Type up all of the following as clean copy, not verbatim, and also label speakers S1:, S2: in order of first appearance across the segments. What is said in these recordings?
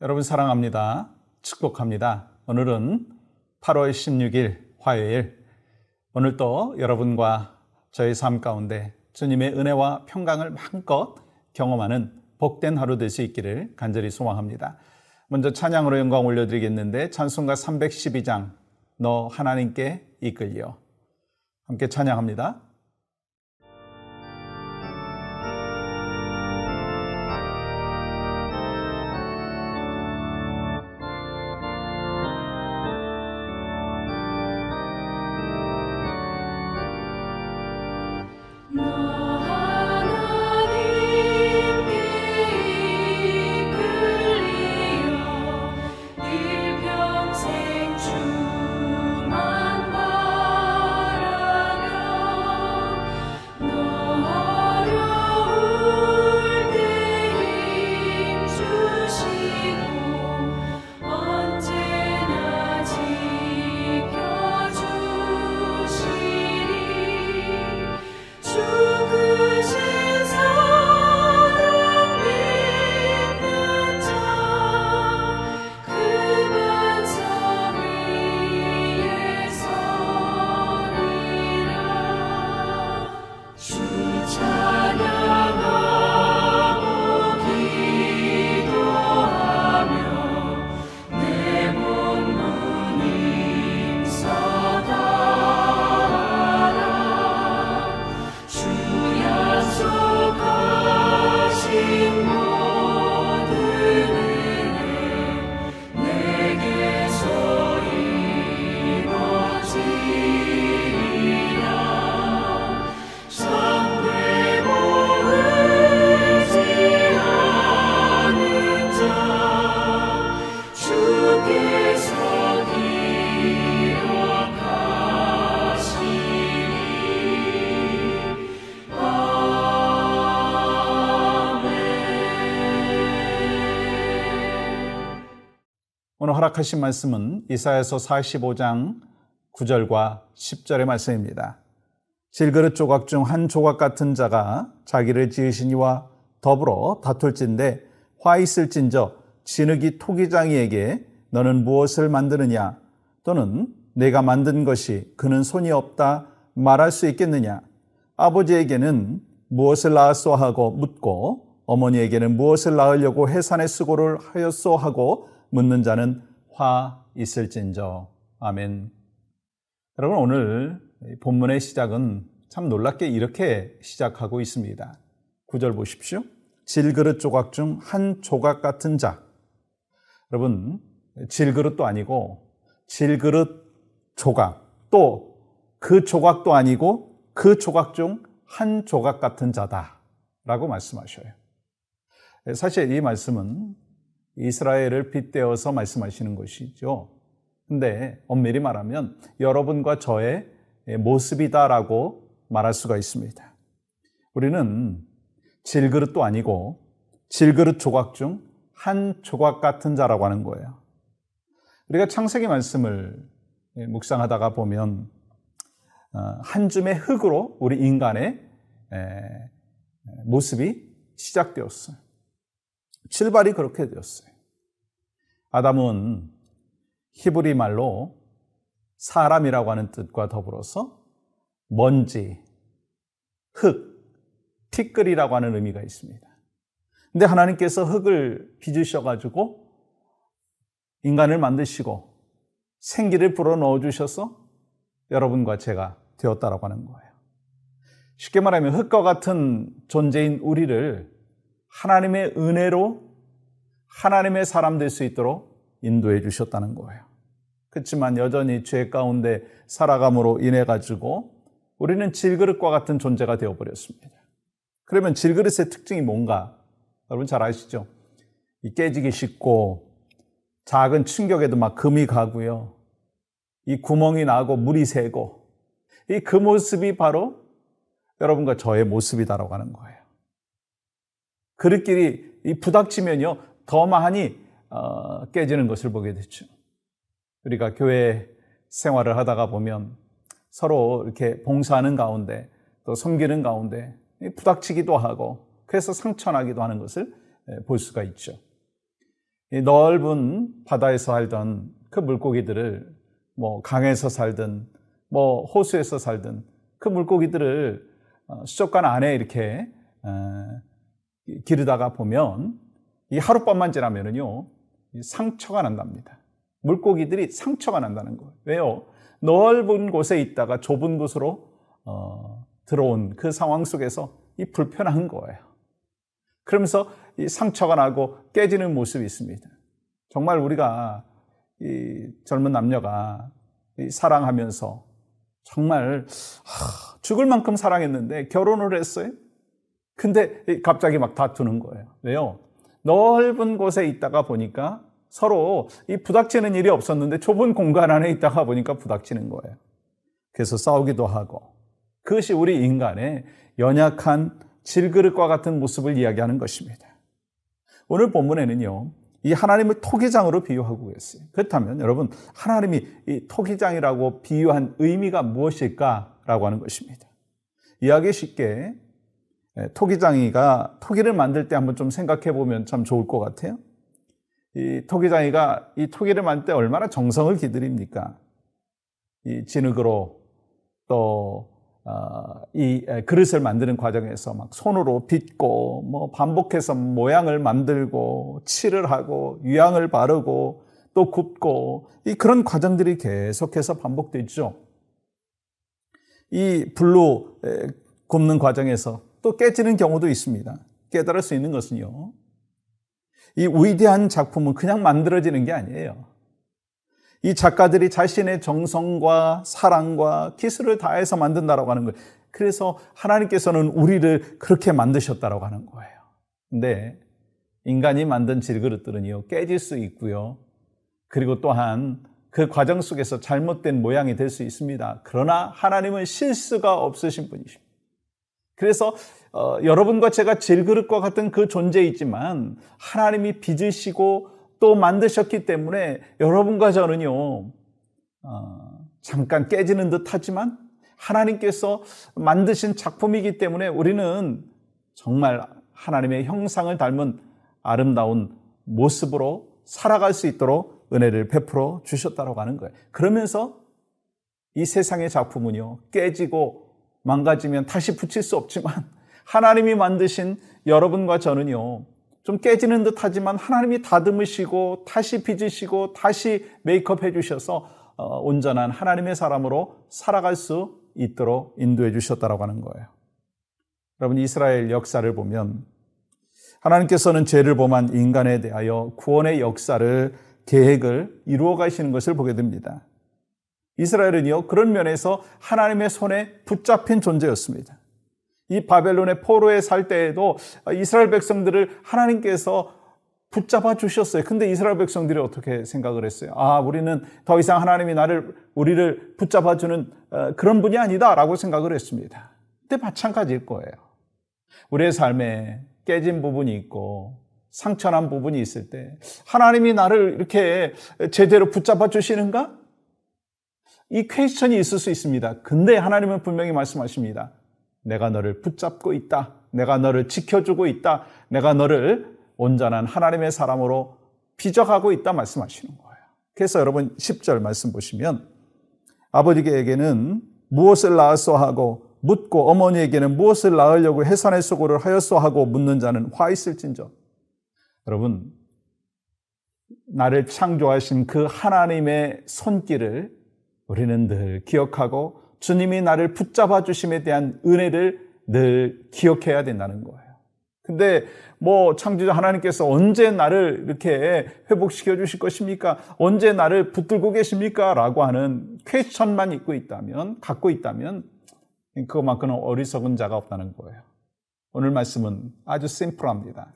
S1: 여러분 사랑합니다. 축복합니다. 오늘은 8월 16일 화요일. 오늘 또 여러분과 저의 삶 가운데 주님의 은혜와 평강을 마음껏 경험하는 복된 하루 될 수 있기를 간절히 소망합니다. 먼저 찬양으로 영광 올려드리겠는데 찬송가 312장 너 하나님께 이끌려 함께 찬양합니다. 오늘 허락하신 말씀은 이사야서 45장 9절과 10절의 말씀입니다. 질그릇 조각 중 한 조각 같은 자가 자기를 지으신 이와 더불어 다툴진대 화 있을진저 진흙이 토기장이에게 너는 무엇을 만드느냐 또는 내가 만든 것이 그는 손이 없다 말할 수 있겠느냐. 아버지에게는 무엇을 낳았소 하고 묻고 어머니에게는 무엇을 낳으려고 해산의 수고를 하였소 하고 묻는 자는 화 있을진저. 아멘. 여러분, 오늘 본문의 시작은 참 놀랍게 이렇게 시작하고 있습니다. 9절 보십시오. 질그릇 조각 중 한 조각 같은 자. 여러분, 질그릇도 아니고 질그릇 조각, 또 그 조각도 아니고 그 조각 중 한 조각 같은 자다 라고 말씀하셔요. 사실 이 말씀은 이스라엘을 빗대어서 말씀하시는 것이죠. 근데 엄밀히 말하면 여러분과 저의 모습이다라고 말할 수가 있습니다. 우리는 질그릇도 아니고 질그릇 조각 중 한 조각 같은 자라고 하는 거예요. 우리가 창세기 말씀을 묵상하다가 보면 한 줌의 흙으로 우리 인간의 모습이 시작되었어요. 출발이 그렇게 되었어요. 아담은 히브리 말로 사람이라고 하는 뜻과 더불어서 먼지, 흙, 티끌이라고 하는 의미가 있습니다. 근데 하나님께서 흙을 빚으셔가지고 인간을 만드시고 생기를 불어넣어 주셔서 여러분과 제가 되었다라고 하는 거예요. 쉽게 말하면 흙과 같은 존재인 우리를 하나님의 은혜로 하나님의 사람 될 수 있도록 인도해 주셨다는 거예요. 그렇지만 여전히 죄 가운데 살아감으로 인해 가지고 우리는 질그릇과 같은 존재가 되어버렸습니다. 그러면 질그릇의 특징이 뭔가? 여러분 잘 아시죠? 이 깨지기 쉽고 작은 충격에도 막 금이 가고요. 이 구멍이 나고 물이 새고 이 그 모습이 바로 여러분과 저의 모습이다라고 하는 거예요. 그릇끼리 이 부닥치면요 더 많이 깨지는 것을 보게 되죠. 우리가 교회 생활을 하다가 보면 서로 이렇게 봉사하는 가운데 또 섬기는 가운데 부닥치기도 하고 그래서 상처나기도 하는 것을 볼 수가 있죠. 이 넓은 바다에서 살던 그 물고기들을 강에서 살든 호수에서 살든 그 물고기들을 수족관 안에 이렇게 기르다가 보면 이 하룻밤만 지나면은요 상처가 난답니다. 물고기들이 상처가 난다는 거예요. 왜요? 넓은 곳에 있다가 좁은 곳으로 들어온 그 상황 속에서 이 불편한 거예요. 그러면서 이 상처가 나고 깨지는 모습이 있습니다. 정말 우리가 이 젊은 남녀가 사랑하면서 정말 죽을 만큼 사랑했는데 결혼을 했어요. 근데 갑자기 막 다투는 거예요. 왜요? 넓은 곳에 있다가 보니까 서로 이 부닥치는 일이 없었는데 좁은 공간 안에 있다가 보니까 부닥치는 거예요. 그래서 싸우기도 하고, 그것이 우리 인간의 연약한 질그릇과 같은 모습을 이야기하는 것입니다. 오늘 본문에는요, 이 하나님을 토기장으로 비유하고 계세요. 그렇다면 여러분, 하나님이 이 토기장이라고 비유한 의미가 무엇일까라고 하는 것입니다. 이야기 쉽게 토기장이가 토기를 만들 때 한번 좀 생각해 보면 참 좋을 것 같아요. 이 토기장이가 이 토기를 만들 때 얼마나 정성을 기울입니까? 이 진흙으로 또 이 그릇을 만드는 과정에서 막 손으로 빚고 반복해서 모양을 만들고 칠을 하고 유향을 바르고 또 굽고 이 그런 과정들이 계속해서 반복되죠. 이 불로 굽는 과정에서 또 깨지는 경우도 있습니다. 깨달을 수 있는 것은요, 이 위대한 작품은 그냥 만들어지는 게 아니에요. 이 작가들이 자신의 정성과 사랑과 기술을 다해서 만든다라고 하는 거예요. 그래서 하나님께서는 우리를 그렇게 만드셨다라고 하는 거예요. 근데 인간이 만든 질그릇들은요, 깨질 수 있고요. 그리고 또한 그 과정 속에서 잘못된 모양이 될 수 있습니다. 그러나 하나님은 실수가 없으신 분이십니다. 그래서 여러분과 제가 질그릇과 같은 그 존재이지만 하나님이 빚으시고 또 만드셨기 때문에 여러분과 저는요, 잠깐 깨지는 듯 하지만 하나님께서 만드신 작품이기 때문에 우리는 정말 하나님의 형상을 닮은 아름다운 모습으로 살아갈 수 있도록 은혜를 베풀어 주셨다고 하는 거예요. 그러면서 이 세상의 작품은요, 깨지고 망가지면 다시 붙일 수 없지만 하나님이 만드신 여러분과 저는요, 좀 깨지는 듯 하지만 하나님이 다듬으시고 다시 빚으시고 다시 메이크업 해주셔서 온전한 하나님의 사람으로 살아갈 수 있도록 인도해 주셨다고 하는 거예요. 여러분, 이스라엘 역사를 보면 하나님께서는 죄를 범한 인간에 대하여 구원의 역사를 계획을 이루어 가시는 것을 보게 됩니다. 이스라엘은요, 그런 면에서 하나님의 손에 붙잡힌 존재였습니다. 이 바벨론의 포로에 살 때에도 이스라엘 백성들을 하나님께서 붙잡아 주셨어요. 근데 이스라엘 백성들이 어떻게 생각을 했어요? 우리는 더 이상 하나님이 우리를 붙잡아 주는 그런 분이 아니다 라고 생각을 했습니다. 근데 마찬가지일 거예요. 우리의 삶에 깨진 부분이 있고 상처난 부분이 있을 때 하나님이 나를 이렇게 제대로 붙잡아 주시는가? 이 퀘스천이 있을 수 있습니다. 근데 하나님은 분명히 말씀하십니다. 내가 너를 붙잡고 있다. 내가 너를 지켜주고 있다. 내가 너를 온전한 하나님의 사람으로 빚어가고 있다 말씀하시는 거예요. 그래서 여러분 10절 말씀 보시면 아버지에게는 무엇을 낳았소 하고 묻고 어머니에게는 무엇을 낳으려고 해산의 수고를 하였소 하고 묻는 자는 화 있을진저. 여러분, 나를 창조하신 그 하나님의 손길을 우리는 늘 기억하고 주님이 나를 붙잡아 주심에 대한 은혜를 늘 기억해야 된다는 거예요. 근데 창조자 하나님께서 언제 나를 이렇게 회복시켜 주실 것입니까? 언제 나를 붙들고 계십니까? 라고 하는 퀘스천만 갖고 있다면 그것만큼은 어리석은 자가 없다는 거예요. 오늘 말씀은 아주 심플합니다.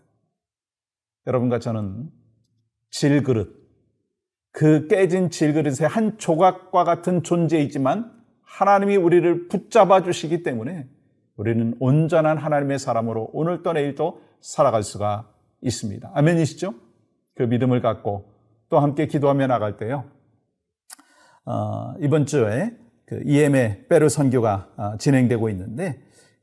S1: 여러분과 저는 질그릇, 그 깨진 질그릇의 한 조각과 같은 존재이지만 하나님이 우리를 붙잡아 주시기 때문에 우리는 온전한 하나님의 사람으로 오늘도 내일도 살아갈 수가 있습니다. 아멘이시죠? 그 믿음을 갖고 또 함께 기도하며 나갈 때요. 이번 주에 그 EM의 페루 선교가 진행되고 있는데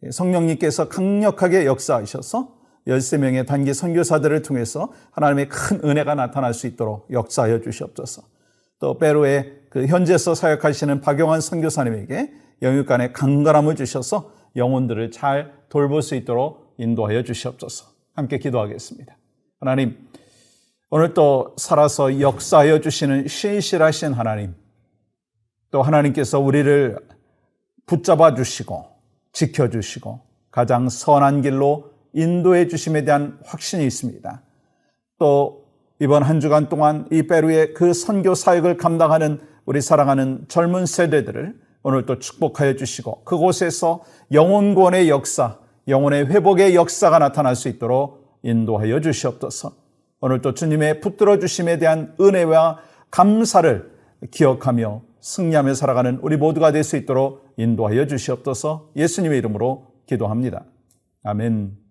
S1: 성령님께서 강력하게 역사하셔서 13명의 단기 선교사들을 통해서 하나님의 큰 은혜가 나타날 수 있도록 역사하여 주시옵소서. 또 페루에 그 현지에서 사역하시는 박용환 선교사님에게 영육간의 강건함을 주셔서 영혼들을 잘 돌볼 수 있도록 인도하여 주시옵소서. 함께 기도하겠습니다. 하나님, 오늘 또 살아서 역사하여 주시는 신실하신 하나님, 또 하나님께서 우리를 붙잡아 주시고 지켜주시고 가장 선한 길로 인도해 주심에 대한 확신이 있습니다. 또 이번 한 주간 동안 이 페루의 그 선교 사역을 감당하는 우리 사랑하는 젊은 세대들을 오늘 또 축복하여 주시고 그곳에서 영혼 구원의 역사, 영혼의 회복의 역사가 나타날 수 있도록 인도하여 주시옵소서. 오늘 또 주님의 붙들어 주심에 대한 은혜와 감사를 기억하며 승리하며 살아가는 우리 모두가 될 수 있도록 인도하여 주시옵소서. 예수님의 이름으로 기도합니다. 아멘.